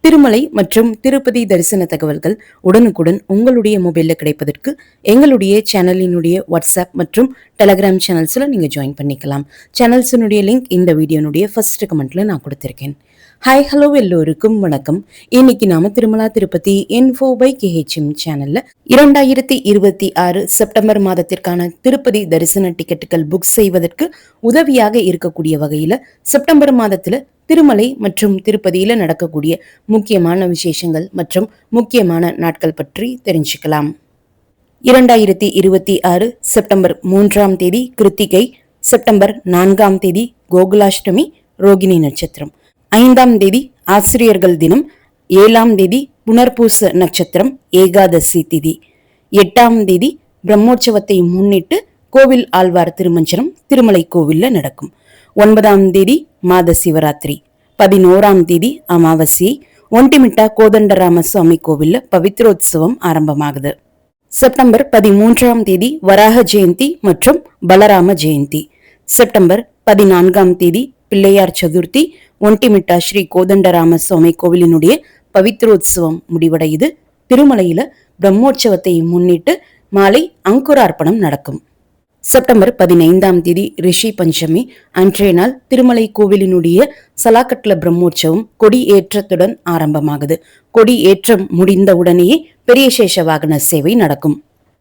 திருமலை மற்றும் திருப்பதி தரிசன தகவல்கள் உடனுக்குடன் உங்களுடைய மொபைல்ல கிடைப்பதற்கு எங்களுடைய சேனலினுடைய வாட்ஸ்அப் மற்றும் டெலகிராம் சேனல்ஸ்ல நீங்க ஜாயின் பண்ணிக்கலாம். சேனல்ஸினுடைய லிங்க் இந்த வீடியோனுடைய ஃபர்ஸ்ட் கமெண்ட்ல நான் கொடுத்திருக்கேன். ஹாய் ஹலோ எல்லோருக்கும் வணக்கம். இன்னைக்கு நாம Tirumala Tirupati info by KHM சேனல்ல 2026 செப்டம்பர் மாதத்திற்கான திருப்பதி தரிசன டிக்கெட்டுகள் புக் செய்வதற்கு உதவியாக இருக்கக்கூடிய வகையில செப்டம்பர் மாதத்துல திருமலை மற்றும் திருப்பதியில நடக்கக்கூடிய முக்கியமான விசேஷங்கள் மற்றும் முக்கியமான நாட்கள் பற்றி தெரிஞ்சுக்கலாம். 2026 செப்டம்பர் 3ஆம் தேதி கிருத்திகை, செப்டம்பர் 4ஆம் தேதி கோகுலாஷ்டமி ரோகிணி நட்சத்திரம், 5ஆம் தேதி ஆசிரியர்கள் தினம், 7ஆம் தேதி புனர்பூச நட்சத்திரம் ஏகாதசி திதி, 8ஆம் தேதி பிரம்மோற்சவத்தை முன்னிட்டு கோவில் ஆழ்வார் திருமஞ்சனம் திருமலை கோவில்ல நடக்கும். 9ஆம் தேதி மாத சிவராத்திரி, 11ஆம் தேதி அமாவாசை ஒண்டிமிட்டா கோதண்டராம சுவாமி கோவில்ல பவித்ரோத்சவம் ஆரம்பமாகுது. செப்டம்பர் 13ஆம் தேதி வராக ஜெயந்தி மற்றும் பலராம ஜெயந்தி, செப்டம்பர் 14ஆம் தேதி பிள்ளையார் சதுர்த்தி, ஒண்டிமிட்டா ஸ்ரீ கோதண்டராம சுவாமி கோவிலினுடைய பவித்ரோத்சவம் முடிவடையுது. திருமலையில பிரம்மோற்சவத்தை முன்னிட்டு மாலை அங்குரார்ப்பணம் நடக்கும். செப்டம்பர் 15ஆம் தேதி ரிஷி பஞ்சமி, அன்றைய நாள் திருமலை கோவிலினுடைய சலாக்கட்ல பிரம்மோற்சவம் கொடி ஏற்றத்துடன் ஆரம்பமாகுது. கொடி ஏற்றம் முடிந்த உடனேயே பெரிய சேஷ வாகன சேவை நடக்கும்.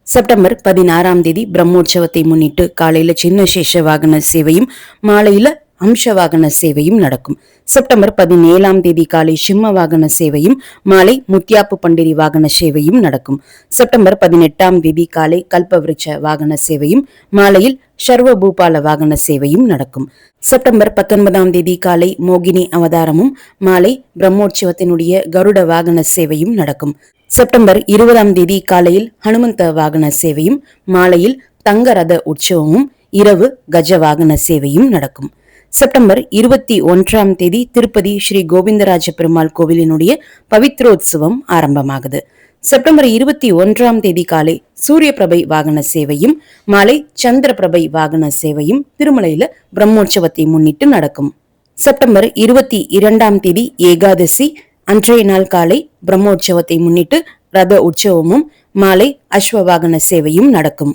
செப்டம்பர் 16ஆம் தேதி பிரம்மோற்சவத்தை முன்னிட்டு காலையில சின்ன சேஷ வாகன சேவையும் மாலையில அம்ச வாகன சேவையும் நடக்கும். செப்டம்பர் 17ஆம் தேதி காலை சிம்ம வாகன சேவையும் மாலை முத்தியாப்பு பண்டிரி வாகன சேவையும் நடக்கும். செப்டம்பர் 18ஆம் தேதி காலை கல்பவிருட்ச வாகன சேவையும் மாலையில் சர்வ பூபால வாகன சேவையும் நடக்கும். செப்டம்பர் 19ஆம் தேதி காலை மோகினி அவதாரமும் மாலை பிரம்மோற்சவத்தினுடைய கருட வாகன சேவையும் நடக்கும். செப்டம்பர் 20ஆம் தேதி காலையில் ஹனுமந்த வாகன சேவையும் மாலையில் தங்கரத உற்சவமும் இரவு கஜ வாகன சேவையும் நடக்கும். செப்டம்பர் 21ஆம் தேதி திருப்பதி ஸ்ரீ கோவிந்தராஜ பெருமாள் கோவிலினுடைய பவித்ரோத்சவம் ஆரம்பமாகுது. செப்டம்பர் 21ஆம் தேதி காலை சூரிய பிரபை வாகன சேவையும் மாலை சந்திர பிரபை வாகன சேவையும் திருமலையில பிரம்மோற்சவத்தை முன்னிட்டு நடக்கும். செப்டம்பர் 22ஆம் தேதி ஏகாதசி, அன்றைய நாள் காலை பிரம்மோற்சவத்தை முன்னிட்டு ரத உற்சவமும் மாலை அஸ்வ வாகன சேவையும் நடக்கும்.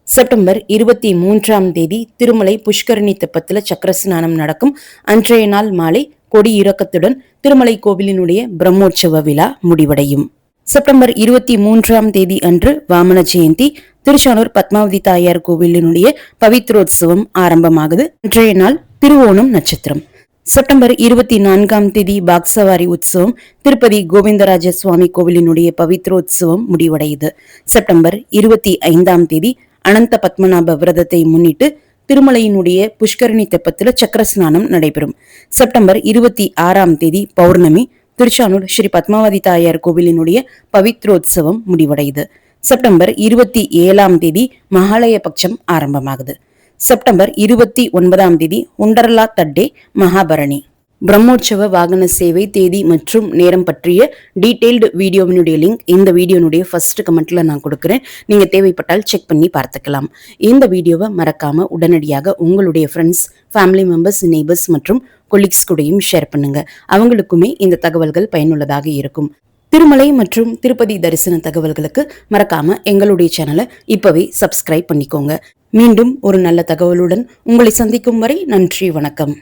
செப்டம்பர் 23ஆம் தேதி திருமலை புஷ்கரணி தெப்பத்துல சக்கர ஸ்நானம் நடக்கும். அன்றைய நாள் மாலை கொடி இறக்கத்துடன் திருமலை கோவிலினுடைய பிரம்மோற்சவ விழா முடிவடையும். செப்டம்பர் 23ஆம் தேதி அன்று வாமன ஜெயந்தி, திருச்சானூர் பத்மாவதி தாயார் கோவிலினுடைய பவித்ரோத்சவம் ஆரம்பமாகுது. அன்றைய நாள் திருவோணம் நட்சத்திரம். செப்டம்பர் 24ஆம் தேதி பாக்சவாரி உற்சவம் திருப்பதி கோவிந்தராஜ சுவாமி கோவிலினுடைய பவித்ரோத்சவம் முடிவடையுது. செப்டம்பர் 25ஆம் தேதி அனந்த பத்மநாப விரதத்தை முன்னிட்டு திருமலையினுடைய புஷ்கரணி தெப்பத்துல சக்கர ஸ்நானம் நடைபெறும். செப்டம்பர் 26ஆம் தேதி பௌர்ணமி, திருச்சானூர் ஸ்ரீ பத்மாவதி தாயார் கோவிலினுடைய பவித்ரோத்சவம் முடிவடையுது. செப்டம்பர் 27ஆம் தேதி மகாலய பட்சம் ஆரம்பமாகுது. செப்டம்பர் 29ஆம் தேதி உண்டர்லா தட்டே மகாபரணி. பிரம்மோற்சவ வாகன சேவை தேதி மற்றும் நேரம் பற்றிய டீடைல்டு வீடியோவினுடைய லிங்க் இந்த வீடியோனுடைய ஃபர்ஸ்ட் கமெண்ட்ல நான் கொடுக்குறேன். நீங்க தேவைப்பட்டால் செக் பண்ணி பார்த்துக்கலாம். இந்த வீடியோவை மறக்காம உடனடியாக உங்களுடைய ஃப்ரெண்ட்ஸ், ஃபேமிலி மெம்பர்ஸ், நெய்பர்ஸ் மற்றும் கொலீக்ஸ் கூடயும் ஷேர் பண்ணுங்க. அவங்களுக்குமே இந்த தகவல்கள் பயனுள்ளதாக இருக்கும். திருமலை மற்றும் திருப்பதி தரிசன தகவல்களுக்கு மறக்காம எங்களுடைய சேனலை இப்பவே சப்ஸ்கிரைப் பண்ணிக்கோங்க. மீண்டும் ஒரு நல்ல தகவலுடன் உங்களை சந்திக்கும் வரை நன்றி, வணக்கம்.